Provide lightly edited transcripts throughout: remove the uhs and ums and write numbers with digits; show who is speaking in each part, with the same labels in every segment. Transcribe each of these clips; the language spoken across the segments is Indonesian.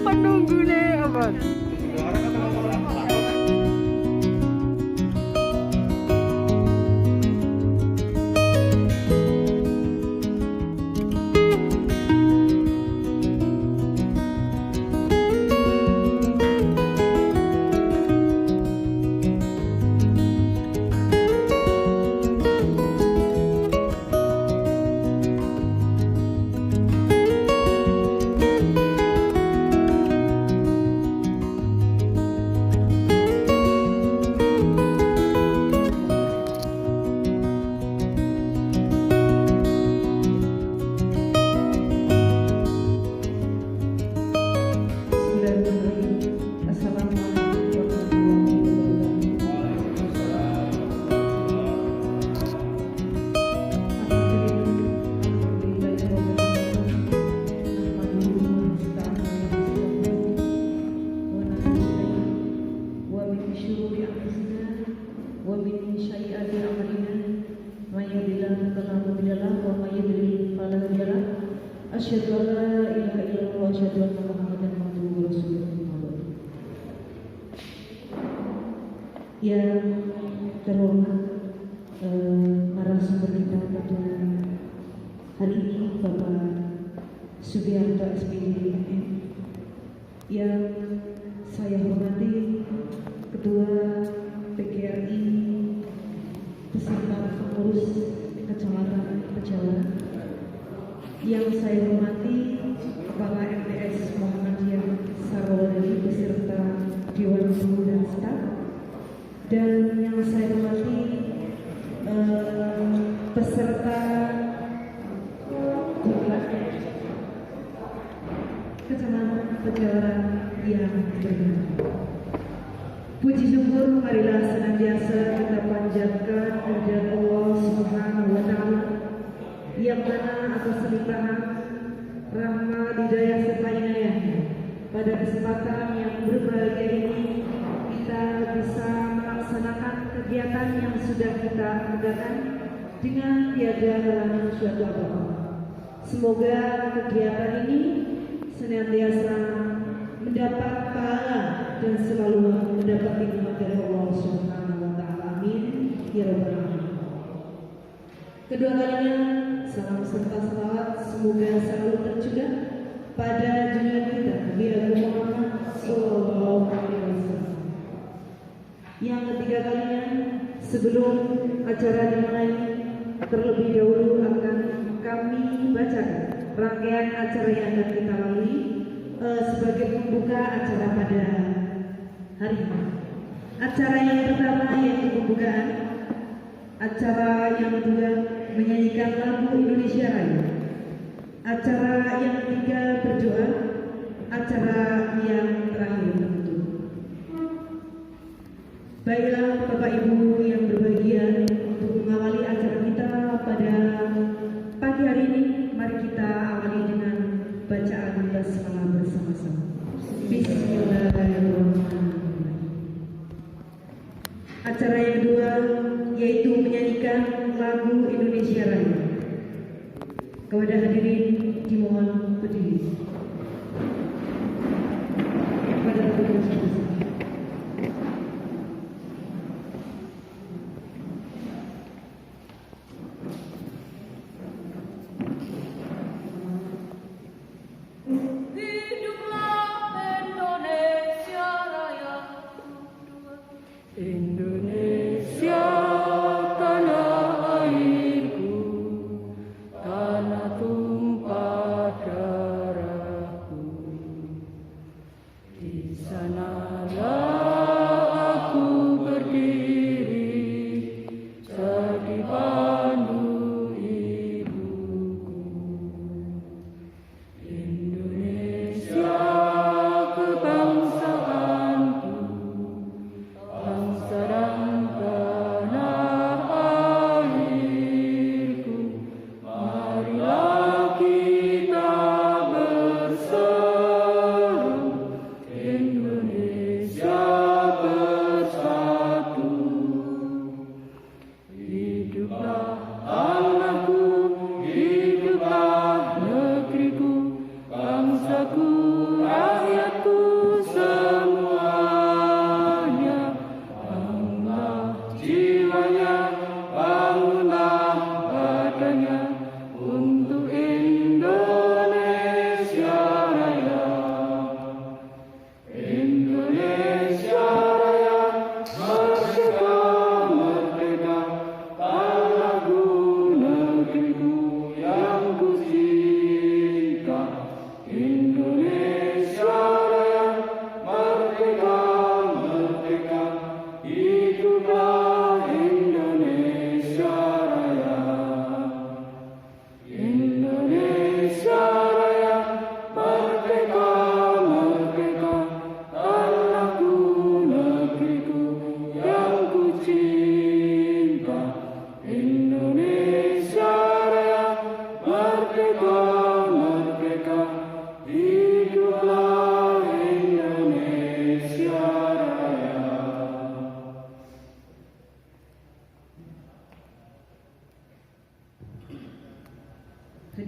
Speaker 1: penunggune apa?
Speaker 2: Asyhadu an la ilaha illallah wa asyhadu anna Muhammadan abduhu wa rasuluh. Yang terhormat narasumber kita pada hari ini Bapak Sugiarto SPD MM, yang saya hormati Ketua PGRI beserta pengurus Kecamatan Pejalan, yang saya hormati Kepala MTS Muhammadiyah Sarwari beserta Dewan Guru dan Staf, dan yang saya hormati peserta Kecamatan Pejalan yang berbahagia. Puji syukur marilah senantiasa kita panjatkan kehadirat Allah Subhanahu wa Ta'ala, yang mana atas limpahan rahmat, hidayah serta inayahnya pada kesempatan yang berbahagia ini kita bisa melaksanakan kegiatan yang sudah kita adakan dengan tiada halangan suatu apa-apa. Semoga kegiatan ini senantiasa mendapat pahala dan selalu mendapat nikmat dari Allah Subhanahu wa Ta'ala. Amin ya rabbal alamin. Kedua kalinya salam serta salawat semoga selalu tercurah pada junjungan kita Nabi Muhammad sallallahu alaihi wasallam. Yang ketiga kalinya, sebelum acara dimulai, terlebih dahulu akan kami bacakan rangkaian acara yang akan kita lalui sebagai pembuka acara pada hari ini. Acara yang pertama yaitu pembukaan. Acara yang kedua menyanyikan lagu Indonesia Raya. Acara yang ketiga berdoa. Acara yang terakhir menutup. Baiklah Bapak Ibu yang berbahagia, untuk mengawali acara kita pada pagi hari ini, mari kita awali dengan bacaan basmalah bersama-sama. Bismillahirrahmanirrahim. Acara yang kedua yaitu menyanyikan lagu Indonesia Raya. Kepada hadirin dimohon berdiri. Pada pengurus besar.
Speaker 1: Indonesia tanah airku, tanah tumpah darahku. Di sanalah aku berdiri, jadi pandu ibuku. Indonesia kebangsaanku, bangsa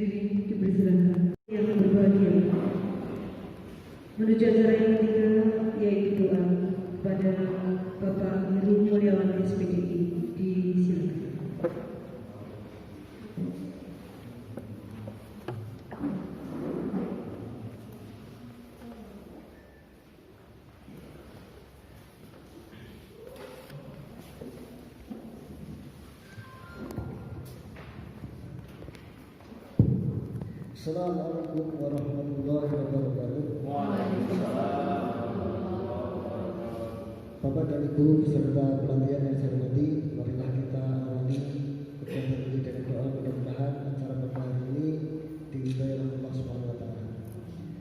Speaker 2: Hadirin dipersilakan yang berbahagia menuju acara yang ketiga, yaitu doa pada Bapak Heru Mulyawan SPDI. Disilakan.
Speaker 3: Assalamualaikum warahmatullahi wabarakatuh. Bapak dan Ibu beserta pelatihan yang saya hormati, marilah kita awali kegiatan ini dengan doa. Mudah-mudahan acara pada hari ini diridhai oleh Allah Subhanahu wa taala.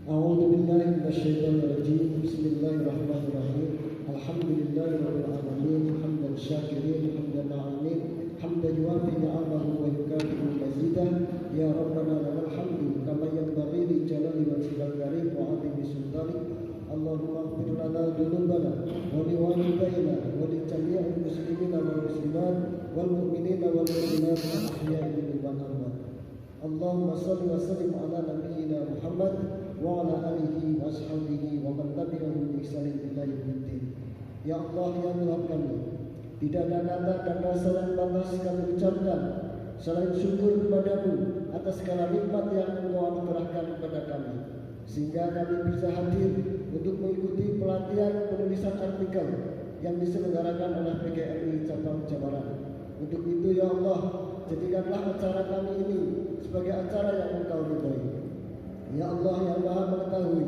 Speaker 3: A'udzu billahi minasyaitonir rajim. Bismillahirrahmanirrahim. Alhamdulillahirabbil alamin, hamdan syakirin, hamdan na'imin, hamdan yuwafi ni'amahu wa yukafi'u mazidah. Ya Rabbana lakal hamdu kama yanbaghi li jalali wajhikal karim wa 'azimi sultanik. Allahumma ighfir lana dhunubana wa li walidayna wa li jami'il muslimina wal muslimat wal mu'minina wal mu'minat al-ahya'i minhum wal amwat. Allahumma shalli wa sallim ala nabiyyina Muhammad wa ala alihi wa ashabihi wa man tabi'ahum bi ihsanin ila yaumiddin. Ya Allah, ya Tuhan kami, tidak ada kata dan rasa yang pantas kami ucapkan selain syukur kepadamu atas segala nikmat yang Engkau anugerahkan kepada kami, sehingga kami bisa hadir untuk mengikuti pelatihan penulisan artikel yang diselenggarakan oleh PGRI Cabang Jamaran. Untuk itu ya Allah, jadikanlah acara kami ini sebagai acara yang Engkau ridhai. Ya Allah yang Maha Mengetahui,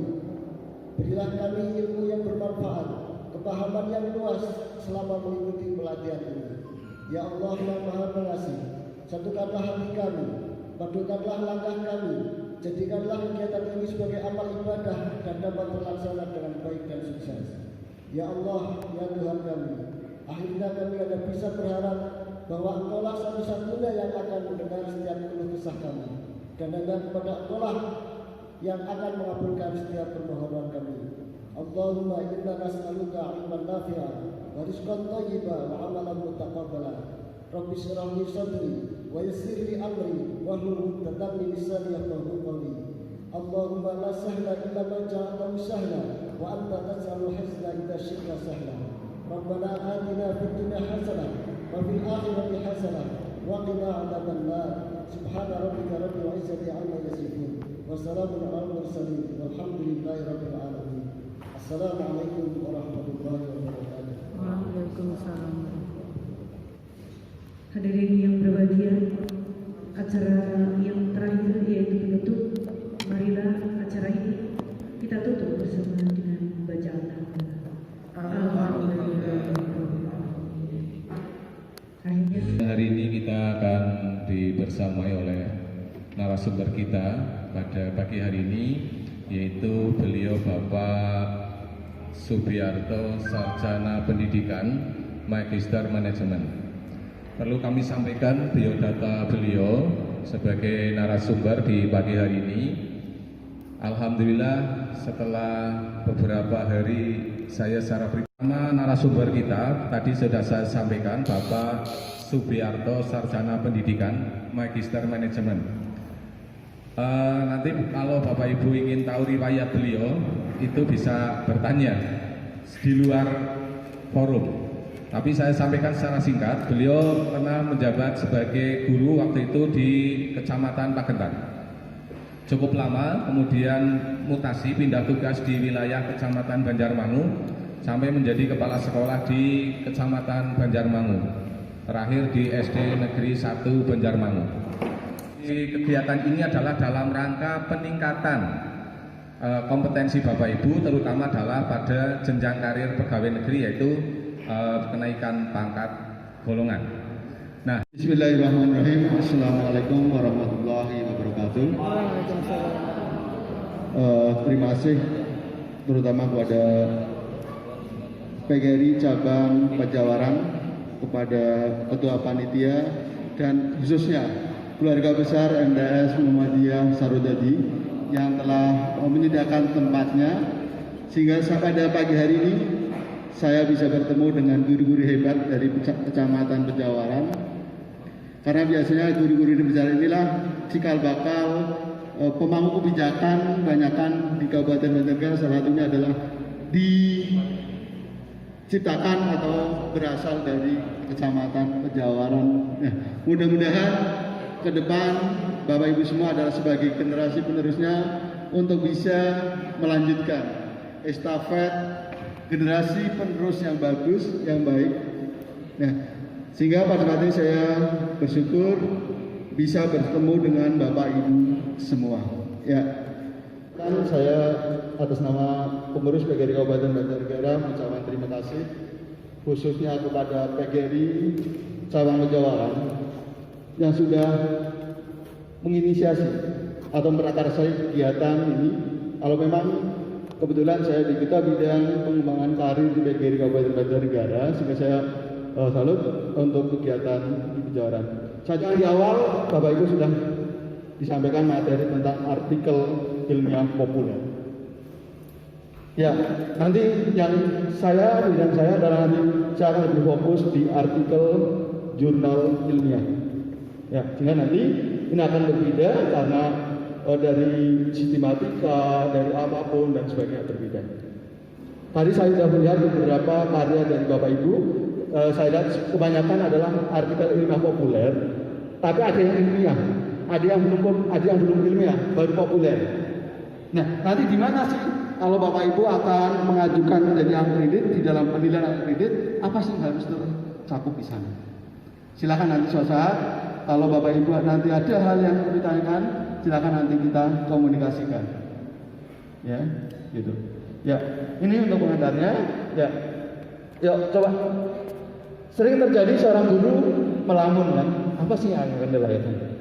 Speaker 3: berilah kami ilmu yang bermanfaat, kepahaman yang luas selama mengikuti pelatihan ini. Ya Allah yang Maha Pengasih, satukanlah hati kami, padukanlah langkah kami, jadikanlah kegiatan ini sebagai amal ibadah dan dapat terlaksana dengan baik dan sukses. Ya Allah, ya Tuhan kami, akhirnya kami ada bisa berharap bahwa Engkaulah satu-satunya yang akan mendengar setiap keluh kesah kami, dan hanya kepada Engkaulah yang akan mengabulkan setiap permohonan kami. Allahumma inna nas'aluka ilman nafi'an wa rizqan thayyiban wa amalan mutaqabbalan. Rabbi shrah li sadri wa yassir li amri wa hlul 'uqdatam min lisani yafqahu qawli. Allahumma la sahla illa ma ja'altahu sahla wa anta taj'alul hazna idza syi'ta sahla. Rabbana atina fid dunya hasanah wa fil akhirati hasanah wa qina 'adzaban nar. Subhana rabbika rabbil 'izzati 'amma yasifun wa salamun 'alal mursalin walhamdulillahi rabbil alamin. Assalamualaikum warahmatullahi wabarakatuh.
Speaker 1: Waalaikumsalam.
Speaker 2: Hadirin yang berbahagia, acara yang terakhir yaitu penutup. Marilah acara ini kita tutup bersama dengan bacaan Alhamdulillah.
Speaker 4: Hari ini kita akan dibersamai oleh narasumber kita pada pagi hari ini, yaitu beliau Bapak Subiarto, Sarjana Pendidikan, Magister Manajemen. Perlu kami sampaikan biodata beliau sebagai narasumber di pagi hari ini. Alhamdulillah, setelah beberapa hari saya secara pribadi, narasumber kita tadi sudah saya sampaikan, Bapak Subiarto, Sarjana Pendidikan, Magister Manajemen. Nanti kalau Bapak Ibu ingin tahu riwayat beliau, itu bisa bertanya di luar forum. Tapi saya sampaikan secara singkat, beliau pernah menjabat sebagai guru waktu itu di Kecamatan Pagentan. Cukup lama, kemudian mutasi, pindah tugas di wilayah Kecamatan Banjarmangu, sampai menjadi kepala sekolah di Kecamatan Banjarmangu. Terakhir di SD Negeri 1 Banjarmangu. Kegiatan ini adalah dalam rangka peningkatan kompetensi Bapak Ibu, terutama adalah pada jenjang karir pegawai negeri, yaitu kenaikan pangkat golongan. Nah,
Speaker 5: Bismillahirrahmanirrahim. Assalamualaikum warahmatullahi wabarakatuh. Terima kasih terutama kepada PGRI Cabang Pajawaran, kepada Ketua Panitia, dan khususnya keluarga besar MTS Muhammadiyah Sarudadi yang telah menyediakan tempatnya, sehingga pada pagi hari ini saya bisa bertemu dengan guru-guru hebat dari Kecamatan Pajawaran. Karena biasanya guru-guru di Banjar inilah cikal bakal pemangku kebijakan kebanyakan di Kabupaten Banjarnegara, salah satunya adalah diciptakan atau berasal dari Kecamatan Pejawaran. Nah, mudah-mudahan ke depan Bapak Ibu semua adalah sebagai generasi penerusnya untuk bisa melanjutkan estafet generasi penerus yang bagus, yang baik. Nah, sehingga pada saat ini saya bersyukur bisa bertemu dengan Bapak Ibu semua. Ya, kan saya atas nama pengurus PGRI Kabupaten Banjarnegara mengucapkan terima kasih khususnya kepada PGRI Cabang Pejawaran yang sudah menginisiasi atau memprakarsai kegiatan ini. Kalau memang kebetulan saya di Ketua Bidang Pengembangan Karir di PGRI Kabupaten Banjarnegara, sehingga saya salut untuk kegiatan di Pejawaran. Saja di awal Bapak Ibu sudah disampaikan materi tentang artikel ilmiah populer. Ya, nanti yang bidang saya adalah nanti saya akan lebih fokus di artikel jurnal ilmiah. Ya, sehingga nanti ini akan berbeda karena dari sistematika, dari apapun dan sebagainya berbeda. Tadi saya sudah melihat beberapa karya dari Bapak Ibu. Saya lihat kebanyakan adalah artikel ilmiah populer, tapi ada yang ilmiah, ada yang belum ilmiah, baru populer. Nah, nanti di mana sih kalau Bapak Ibu akan mengajukan menjadi akredit di dalam penilaian akredit, apa sih yang harus tercakup di sana? Silakan nanti suatu saat kalau Bapak Ibu nanti ada hal yang ditanyakan, silakan nanti kita komunikasikan. Ya, gitu. Ya, ini untuk pengantarnya. Ya, yuk coba. Sering terjadi seorang guru melamun kan, apa sih yang akan dilakukan?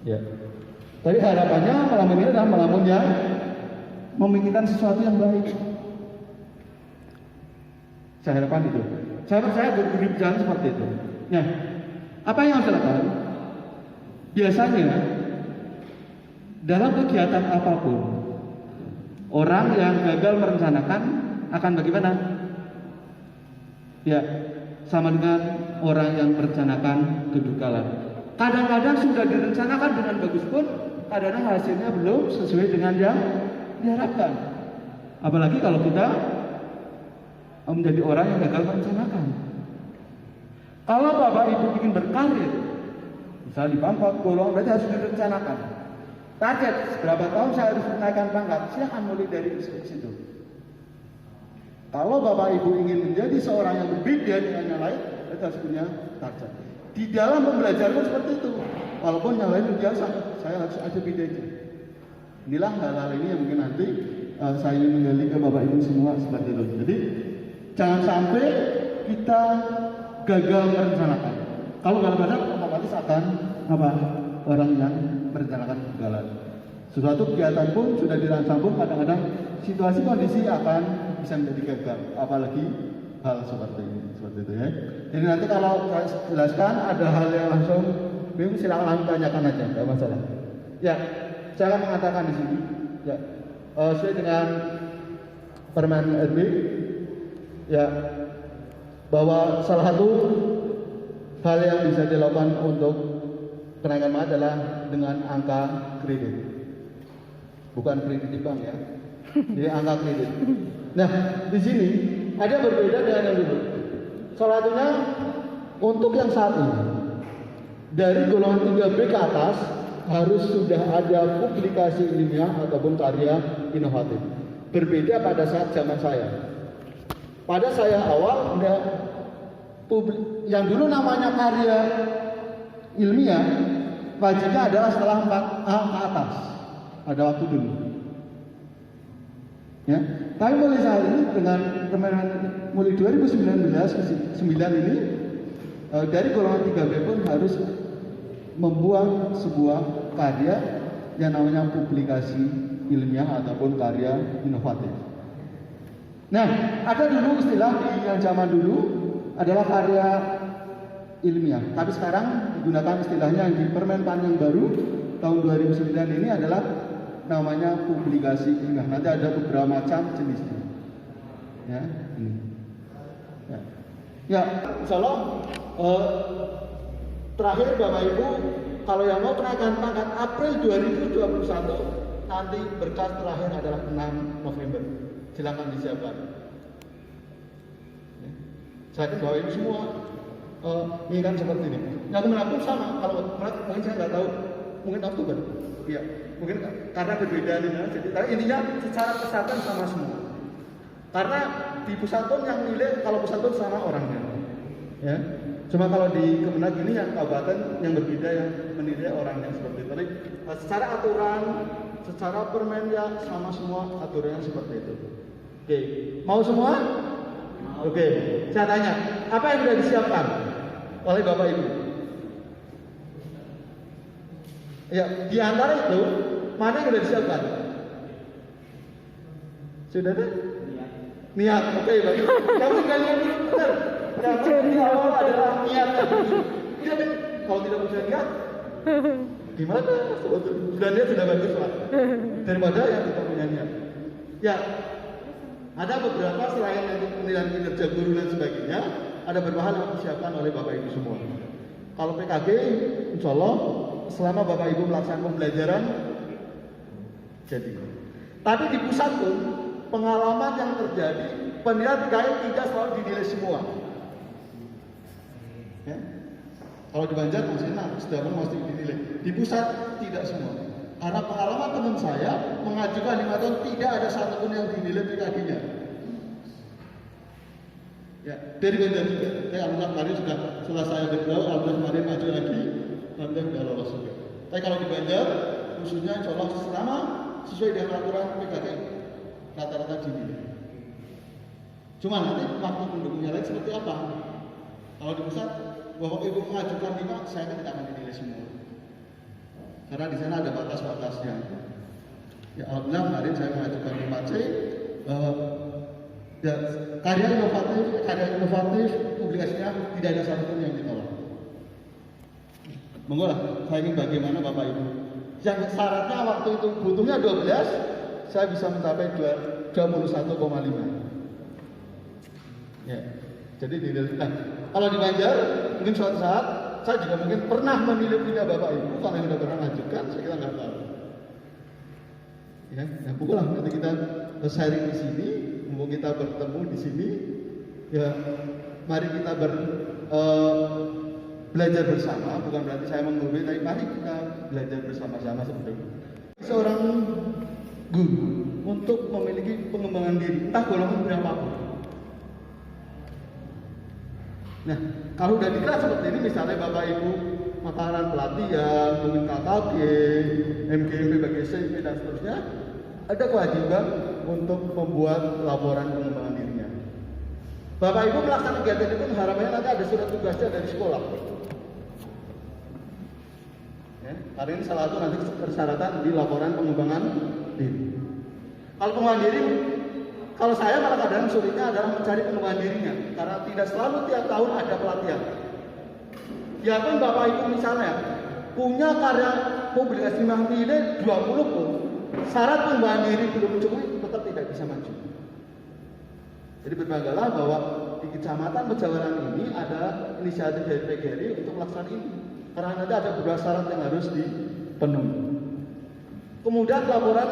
Speaker 5: Ya, tapi harapannya melamun ini adalah melamun yang memikirkan sesuatu yang baik. Saya harapkan itu. Saya percaya guru berjalan seperti itu. Nah, apa yang harus dilakukan? Biasanya dalam kegiatan apapun, orang yang gagal merencanakan akan bagaimana? Ya, sama dengan orang yang merencanakan kegagalan. Kadang-kadang sudah direncanakan dengan bagus pun, kadang-kadang hasilnya belum sesuai dengan yang diharapkan. Apalagi kalau kita menjadi orang yang gagal merencanakan. Kalau Bapak Ibu ingin berkarir, misalnya di pangkat golongan, berarti harus direncanakan. Target berapa tahun saya harus menaikkan pangkat, silakan mulai dari situ. Kalau Bapak Ibu ingin menjadi seorang yang berbeda dengan yang lain, berarti harus punya target. Di dalam pembelajaran seperti itu, walaupun yang lain biasa, saya harus ada bedanya. Inilah hal-hal ini yang mungkin nanti saya ingin menggali ke Bapak Ibu semua seperti itu. Jadi jangan sampai kita gagal merencanakan. Kalau gagal otomatis akan orang yang merencanakan kegagalan. Sesuatu kegiatan pun sudah dirancang pun kadang-kadang situasi kondisi akan bisa menjadi gagal, apalagi hal seperti itu ya. Jadi nanti kalau saya jelaskan ada hal yang langsung bingung, silakan tanyakan aja, tidak masalah. Ya, saya akan mengatakan di sini, ya, sesuai dengan Permen RB, ya, bahwa salah satu hal yang bisa dilakukan untuk kenaikan MA adalah dengan angka kredit, bukan kredit di bank ya, jadi angka kredit. Nah, di sini ada berbeda dengan yang dulu. Salah satunya untuk yang saat ini dari golongan 3B ke atas harus sudah ada publikasi ilmiah ataupun karya inovatif. Berbeda pada saat zaman saya. Pada saya awal yang dulu namanya karya ilmiah wajibnya adalah setelah 4A ke atas. Ada waktu dulu. Ya, tapi mulai saat ini dengan mulai 2019 ke 9 ini dari golongan 3B pun harus membuat sebuah karya yang namanya publikasi ilmiah ataupun karya inovatif. Nah, ada dulu istilah yang zaman dulu adalah karya ilmiah, tapi sekarang digunakan istilahnya di Permenpan yang baru tahun 2009 ini adalah namanya publikasi ilmiah. Nanti ada beberapa macam jenisnya. Ya, ini. Ya, insya Allah Terakhir Bapak Ibu, kalau yang mau kenaikan pangkat April 2021, nanti berkas terakhir adalah 6 November. Silakan disiapkan. Saya yakin Bapak Ibu semua inginkan seperti ini. Yang kemenang pun sama. Kalau mungkin saya nggak tahu, mungkin Oktober. Iya, mungkin karena berbeda nih. Jadi, tapi intinya secara kesehatan sama semua. Karena di Pusatun yang nilai, kalau Pusatun sama orangnya. Ya. Cuma kalau di Kemenag ini yang kabupaten yang berbeda yang menilai orangnya seperti itu. Tapi secara aturan, secara permen ya sama semua aturannya seperti itu. Oke, mau semua? Oke, saya tanya, apa yang sudah disiapkan oleh Bapak Ibu? Ya, di antara itu mana yang sudah disiapkan? Sudah ada? Niat, oke, baik. Yang tinggal niat itu benar. Yang di awal adalah niat. Kita kan kalau tidak punya niat, gimana? Sudah niat sudah bagus lah. Daripada yang tidak punya niat. Ya, ada beberapa selain untuk penilaian kinerja guru dan sebagainya, ada beberapa hal yang disiapkan oleh Bapak Ibu semua. Kalau PKG, insya Allah selama Bapak Ibu melaksanakan pembelajaran, jadi. Tapi di pusat pun pengalaman yang terjadi, penilaian PKG tidak selalu dinilai semua. Ya. Kalau di Banjar masih enak, sedangkan masih dinilai. Di pusat tidak semua. Karena pengalaman teman saya mengajukan 5 tahun tidak ada satupun yang dinilai PKG-nya. Ya, dari Banjar juga. Alhamdulillah kemarin sudah setelah saya beritahu, alhamdulillah kemarin maju lagi, alhamdulillah sudah lolos juga. Tapi kalau di Banjar, khususnya insya Allah selama sesuai dengan aturan PKG, rata-rata dinilai. Cuma nanti waktu pendukungnya lain seperti apa? Kalau di pusat, Bapak Ibu mengajukan 5, saya tidak akan dinilai semua. Karena di sana ada batas-batasnya. Ya alhamdulillah kemarin saya mengajukan 5C, ya, karya inovatif, publikasinya tidak ada satupun yang ditolak. Monggo lah, saya ingin bagaimana Bapak Ibu. Yang syaratnya waktu itu butuhnya 12, saya bisa mencapai 21,5. Ya, jadi dinilai. Kalau di Banjar, mungkin suatu saat saya juga mungkin pernah menilai punya Bapak Ibu. Kalau yang sudah pernah mengajukan, saya kira nggak tahu. Ya, pokoknya nanti kita sharing di sini, mumpung kita bertemu di sini, ya mari kita belajar bersama. Bukan berarti saya menggurui, tapi mari kita belajar bersama-sama seperti itu. Seorang guru untuk memiliki pengembangan diri, entah golongan berapapun. Nah, kalau udah dikelas seperti ini, misalnya Bapak Ibu makanan pelatihan, mungkin KKG, MGMP bagi SMP dan seterusnya, ada kewajiban untuk membuat laporan pengembangan dirinya. Bapak Ibu melaksanakan kegiatan itu harapannya nanti ada surat tugasnya dari sekolah. Ya, karena ini salah satu nanti persyaratan di laporan pengembangan diri. Kalau pengembangan diri, kalau saya malah kadang sulitnya adalah mencari pengembangan dirinya, karena tidak selalu tiap tahun ada pelatihan. Ya pun Bapak Ibu misalnya punya karya publikasi nilai 20 pun, syarat pengembangan diri belum mencukupi, tetap tidak bisa maju. Jadi berbanggalah bahwa di Kecamatan Pejawaran ini ada inisiatif dari PGRI untuk melaksanakan ini, karena nanti ada beberapa syarat yang harus dipenuhi. Kemudian laporan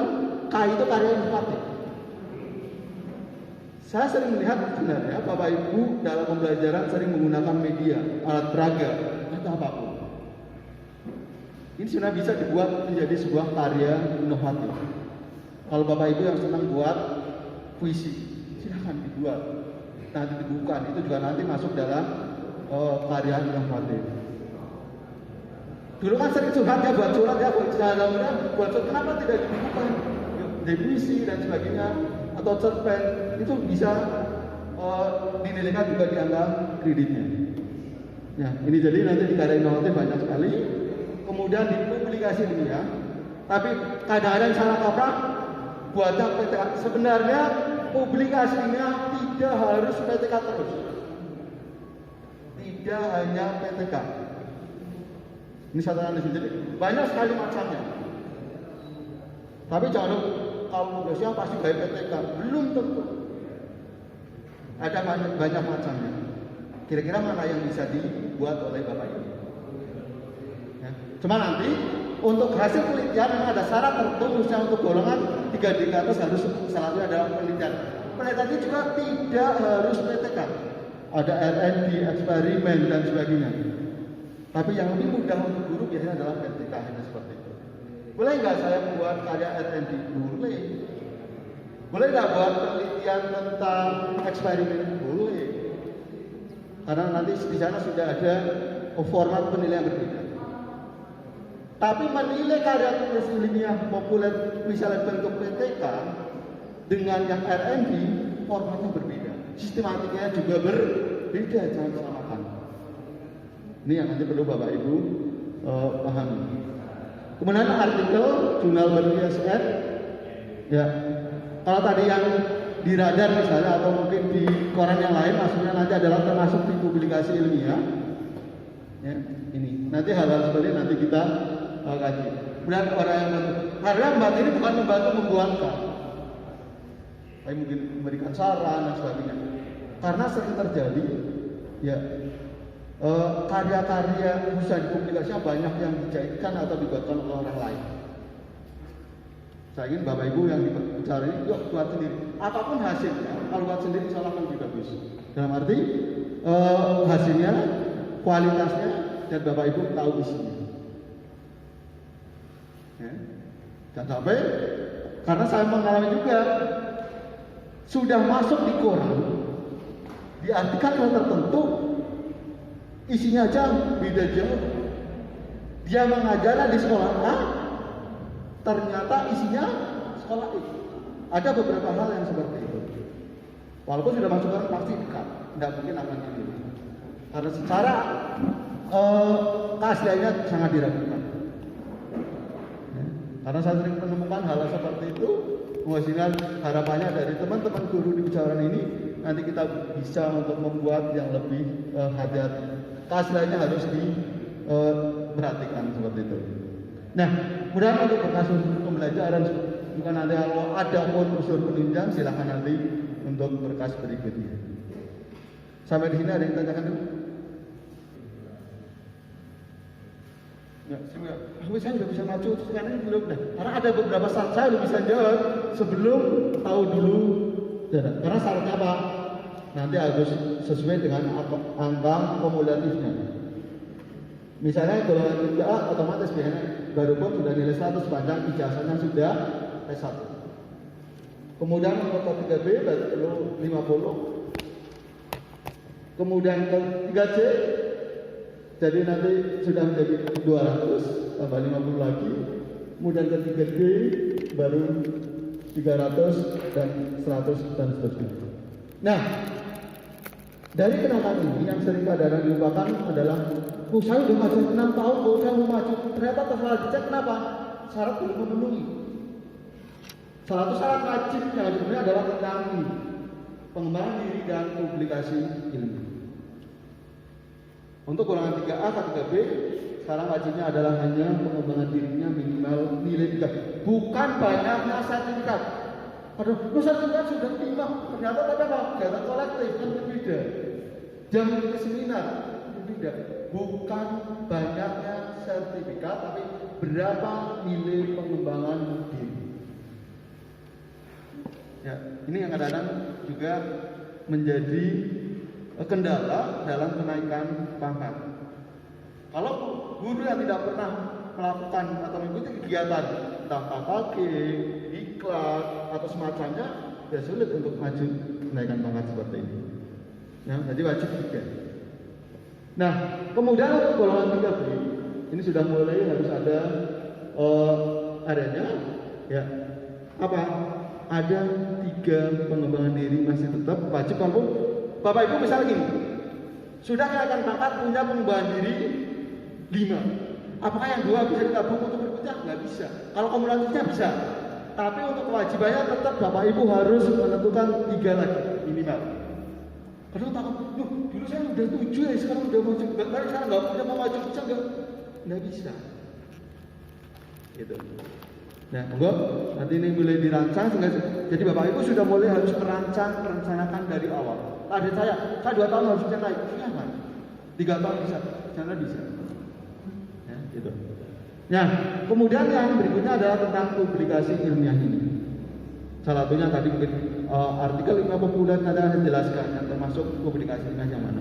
Speaker 5: K itu karya inovatif. Saya sering melihat sebenarnya Bapak Ibu dalam pembelajaran sering menggunakan media, alat peraga, atau apapun. Ini sebenarnya bisa dibuat menjadi sebuah karya inovatif. Kalau Bapak Ibu yang senang buat puisi, silahkan dibuat. Nanti dibukukan, itu juga nanti masuk dalam karya inovatif. Dulu kan sering curhat ya, buat surat ya, buat surat, kenapa tidak dibukukan? Dari puisi dan sebagainya, atau cerpen, itu bisa dinilaikan juga di angka kreditnya. Ya, ini jadi nanti di karya inovatif banyak sekali. Kemudian di publikasi ini ya. Tapi kadang-kadang salah kaprah buatnya PTK. Sebenarnya publikasinya tidak harus PTK terus. Tidak hanya PTK. Ini satu hal di sini. Jadi banyak sekali macamnya. Tapi jangan lupa, kalau publikasinya pasti baik PTK. Belum tentu. Ada banyak macamnya. Kira-kira mana yang bisa dibuat oleh Bapak Ibu? Cuma nanti untuk hasil penelitian memang ada syarat tertentu, misalnya untuk golongan 3D ke atas harus salah satunya adalah penelitian. Penelitian ini juga tidak harus PTK. Ada R&D, eksperimen dan sebagainya. Tapi yang lebih mudah untuk guru biasanya adalah PTK, hanya seperti itu. Boleh nggak saya buat karya R&D? Boleh. Boleh nggak buat penelitian tentang eksperimen? Boleh. Karena nanti di sana sudah ada format penilaian berbeda. Tapi menilai karya tulis ilmiah populer misalnya bentuk PTK dengan yang R&D formatnya berbeda, sistematikanya juga berbeda, jangan samakan. Ini yang nanti perlu Bapak Ibu pahami. Kemudian artikel jurnal berISN, ya kalau tadi yang di Radar misalnya atau mungkin di koran yang lain, maksudnya nanti adalah termasuk di publikasi ilmiah. Ya, ini nanti hal-hal seperti ini nanti kita kaji. Kemudian orang yang karena Mbak ini bukan membantu membuatkan, tapi mungkin memberikan saran dan sebagainya. Karena sering terjadi, ya karya-karya bisa dipublikasikan banyak yang dijahitkan atau dibuatkan oleh orang lain. Saya ingin Bapak Ibu yang bicara ini, yuk buat sendiri. Apapun hasilnya, kalau buat sendiri insya Allah akan lebih bagus. Dalam arti hasilnya, kualitasnya, dan Bapak Ibu tahu isinya. Ya. Dan sampai, karena saya mengalami juga, sudah masuk di koran, di artikel tertentu, isinya aja beda jauh. Dia mengajar di sekolah A, ternyata isinya sekolah I. Ada beberapa hal yang seperti itu. Walaupun sudah masuk koran pasti dekat, tidak mungkin akan ini. Karena secara keasliannya sangat diragukan. Ya. Karena saya sering menemukan hal seperti itu, sehingga harapannya dari teman-teman guru di ucapan ini nanti kita bisa untuk membuat yang lebih hati-hati. Keasliannya harus diperhatikan seperti itu. Nah, kemudian untuk berkas pembelajaran juga nanti kalau ada unsur penunjang silakan nanti untuk berkas berikutnya. Sampai di sini ada yang tanyakan dulu? Ya, saya sudah bisa maju sekarang ini belum dah. Karena ada beberapa saat saya belum bisa jawab sebelum tahu dulu. Karena syaratnya apa? Nanti harus sesuai dengan angka kumulatifnya. Misalnya golongan 3A otomatis biasanya baru pun sudah nilai 100 sepanjang ijazahnya sudah S1. Kemudian untuk 3B berarti perlu 50. Kemudian ke 3C jadi nanti sudah menjadi 200 tambah 50 lagi. Kemudian ke 3D baru 300 dan 100 dan seterusnya. Nah, dari kenaikan ini yang sering kadang dilupakan adalah saya sudah maju 6 tahun, saya mau maju, ternyata setelah dicek kenapa? Syarat belum memenuhi. Salah satu syarat wajib yang sebenarnya adalah tentang pengembangan diri dan publikasi ilmu. Untuk golongan 3A atau 3B, sekarang wajibnya adalah hanya pengembangan dirinya minimal nilai 3. Bukan banyaknya sertifikat. Aduh, sertifikat sudah timbang, ternyata apa? Kegiatan kolektif kan berbeda. Jam seminar berbeda. Bukan banyaknya sertifikat, tapi berapa nilai pengembangan diri. Ya, ini yang kadang-kadang juga menjadi kendala dalam kenaikan pangkat. Kalau guru yang tidak pernah melakukan atau mengikuti kegiatan entah KKG, iklan atau semacamnya, ya sulit untuk maju kenaikan pangkat seperti ini. Ya, jadi wajib 3. Nah, kemudian untuk golongan 3B ini sudah mulai harus ada adanya, ya apa? Ada 3 pengembangan diri masih tetap wajib. Kalau Bapak Ibu misalnya gini, sudah kenaikan pangkat punya pengembangan diri 5. Apakah yang 2 bisa ditabung untuk berikutnya? Nggak bisa. Kalau kumulatifnya bisa, tapi untuk kewajibannya tetap Bapak Ibu harus menentukan 3 lagi minimal. Kadang takut, dulu saya udah 7 ya, sekarang udah maju, sekarang nggak mau maju, bisa nggak bisa. Gitu. Nah, enggak, nanti ini mulai dirancang, jadi Bapak Ibu sudah mulai harus merencanakan dari awal. Ada saya 2 tahun harus bisa naik, iya kan? 3 tahun bisa, sana bisa. Ya, gitu. Nah, kemudian yang berikutnya adalah tentang publikasi ilmiah ini. Salah satunya tadi mungkin artikel ilmiah populer ada yang jelaskan, yang termasuk publikasi ilmiah yang mana.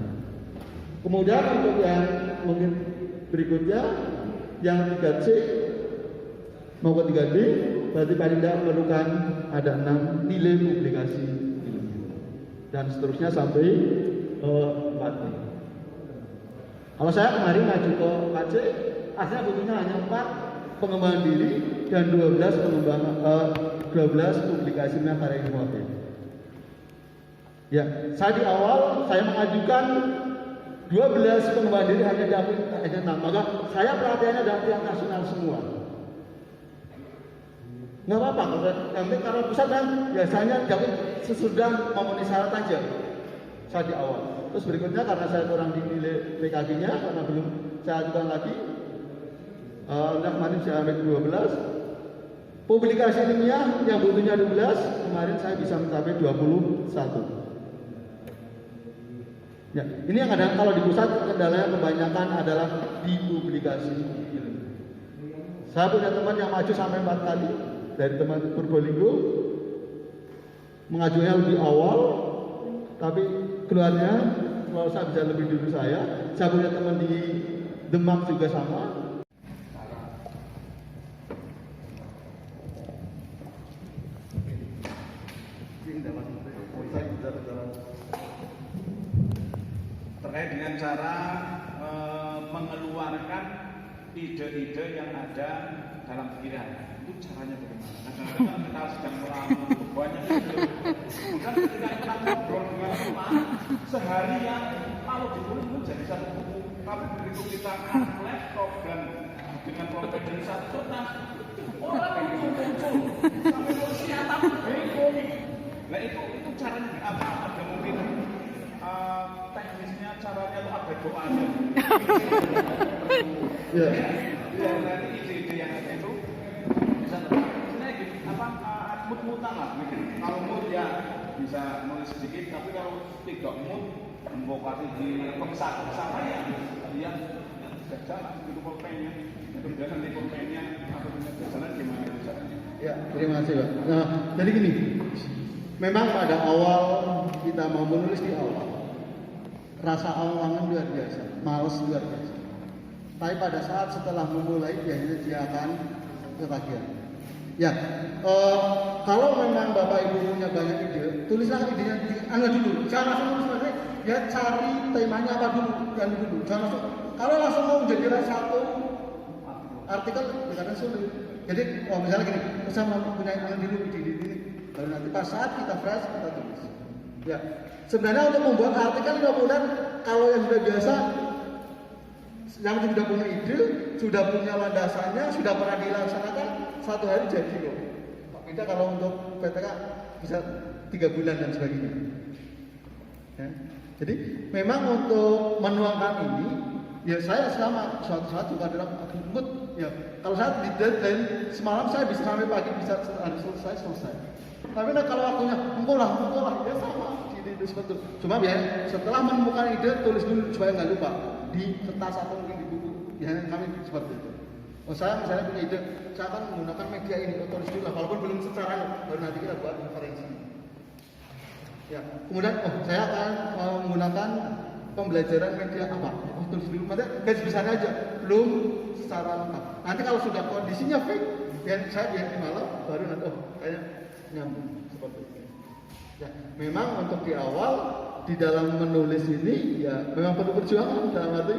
Speaker 5: Kemudian untuk yang mungkin berikutnya, yang 3C maupun 3D, berarti paling tidak memerlukan ada 6 nilai publikasi ilmiah. Dan seterusnya sampai 4. Kalau saya kemarin maju ke KC, aslinya butuhnya hanya 4 pengembangan diri dan 12 publikasi karya inovatif. Ya, saya di awal saya mengajukan 12 pengembangan diri hanya diakui hanya 6, maka saya perhatiannya adalah tiap nasional semua. Nggak apa-apa, yang penting karena pusat kan biasanya diakui sesudah memenuhi syarat aja. Saya di awal. Terus berikutnya karena saya kurang dinilai PKG-nya karena belum saya ajukan lagi. Kemarin saya ambil 12. Publikasi ilmiah yang butuhnya 12, kemarin saya bisa mencapai 21. Ya, ini yang kadang kalau di pusat kendalanya kebanyakan adalah di publikasi ilmiah. Saya punya teman yang maju sampai 4 kali dari teman Purbolinggo, mengajunya lebih awal, tapi keluarnya kalau saya bisa lebih dulu saya punya teman di Demak juga sama.
Speaker 6: Terkait dengan cara mengeluarkan ide-ide yang ada dalam pikiran, itu caranya bagaimana? Kadang-kadang kita sedang melakukan banyak ide, kemudian ketika kita ngobrol dengan teman seharian, kalau ditulis itu jadi satu buku, tapi begitu kita angkat laptop dan dengan program satu kertas, orang muncul sampai siapa bingung. Nah itu caranya apa? Ada mungkin teknisnya, caranya itu ada doanya.
Speaker 5: Ya.
Speaker 6: Dari ide-ide yang ada itu bisa sebenarnya mood-moodan lah mungkin. Kalau mood ya bisa nulis sedikit, tapi kalau tidak mood memvokasi di sama ya dia tidak jalan itu pulpennya. Kemudian nanti pulpennya atau punya jalan gimana caranya?
Speaker 5: Ya, terima kasih Pak. Nah, jadi gini, memang pada awal kita mau menulis di awal, rasa awangan luar biasa, males luar biasa. Tapi pada saat setelah memulai biasanya dia akan ketagihan. Ya, kalau memang Bapak Ibu punya banyak ide, tulislah idenya di dulu. Jangan langsung tulis, ya cari temanya apa dulu, jangan langsung. Kalau langsung mau menjadi satu artikel, ya kadang sulit. Jadi, misalnya gini, saya mau punya dulu ide ini, baru nanti pas saat kita fresh kita tulis. Ya, sebenarnya untuk membuat artikel populer, kalau yang sudah biasa, yang sudah punya ide, sudah punya landasannya, sudah pernah dilaksanakan, 1 hari jadi loh. Beda kalau untuk PTK bisa 3 bulan dan sebagainya. Ya. Jadi memang untuk menuangkan ini, ya saya sama suatu saat juga dalam mood. Ya, kalau saya di deadline semalam saya bisa sampai pagi bisa hari selesai. Tapi kalau waktunya engkau lah, ya sama. Itu seperti itu. Cuma ya setelah menemukan ide tulis dulu supaya nggak lupa di kertas atau mungkin di buku. Ya kami seperti itu. Saya misalnya punya ide, saya akan menggunakan media ini, tulis dulu lah, walaupun belum secara, baru nanti kita buat referensi. Ya, kemudian saya akan menggunakan pembelajaran media apa? Tulis dulu, maksudnya garis besarnya aja, belum secara lengkap. Nanti kalau sudah kondisinya fix, ya saya biar di malam, baru nanti kayaknya nyambung seperti itu. Ya, memang untuk di awal di dalam menulis ini ya memang perlu perjuangan dalam arti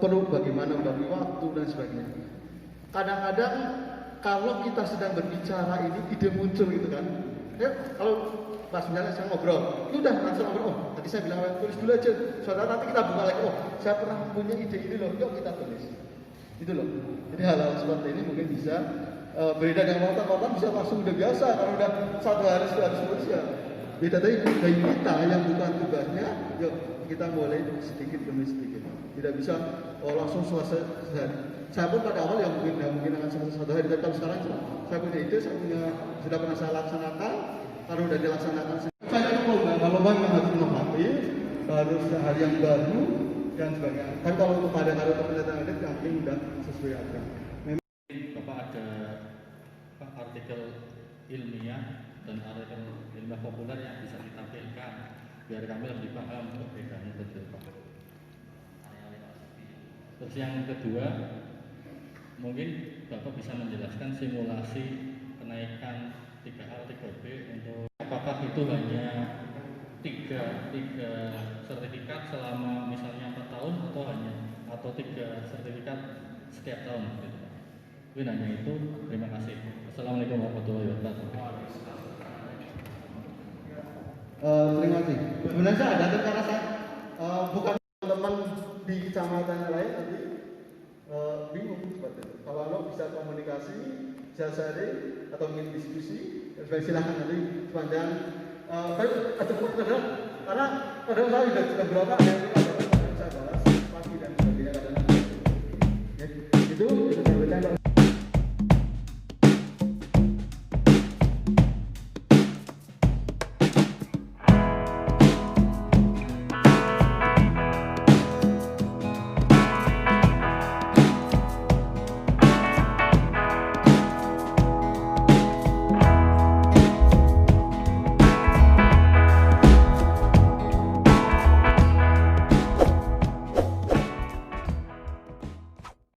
Speaker 5: perlu bagaimana membagi waktu dan sebagainya. Kadang-kadang kalau kita sedang berbicara ini ide muncul gitu kan. Ya, kalau pas misalnya saya ngobrol, udah langsung ngobrol. Tadi saya bilang tulis dulu aja. Saudara nanti kita buka lagi. Saya pernah punya ide ini loh. Yuk kita tulis. Itu loh. Jadi hal-hal seperti ini mungkin bisa beda dengan wartawan bisa langsung udah biasa. Kalau udah 1 hari tulis ya. Beda dari kita yang bukan tugasnya. Yuk kita mulai sedikit demi sedikit. Tidak bisa langsung selesai sehari. Saya pun pada awal yang mungkin akan selesai 1 hari. Tapi kalau sekarang saya punya ide, sudah pernah saya laksanakan. Kalau sudah dilaksanakan, saya lomba memang harus inovatif, harus hal yang baru. dan sebagainya. Kan kalau untuk pada kartu penelitian audit kami sudah sesuai aturan.
Speaker 7: Bapak ada artikel ilmiah dan artikel ilmiah populer yang bisa ditampilkan biar kami lebih paham perbedaannya itu Pak. Terus yang kedua, mungkin Bapak bisa menjelaskan simulasi kenaikan 3A, 3B untuk apakah itu hanya tiga sertifikat selama misalnya 4 tahun atau 3 sertifikat setiap tahun gitu. Mungkin hanya itu. Terima kasih. Assalamualaikum warahmatullahi wabarakatuh.
Speaker 5: Terima kasih. Sebenarnya saya ada karena saya bukan teman di kecamatan lain nanti bingung seperti itu. Kalau lo bisa komunikasi, jasa atau mungkin diskusi, silahkan nanti sepanjang. Tapi ada pertanyaan karena pada saya sudah beberapa ada yang saya bahas pagi dan sebagainya kadang-kadang. Itu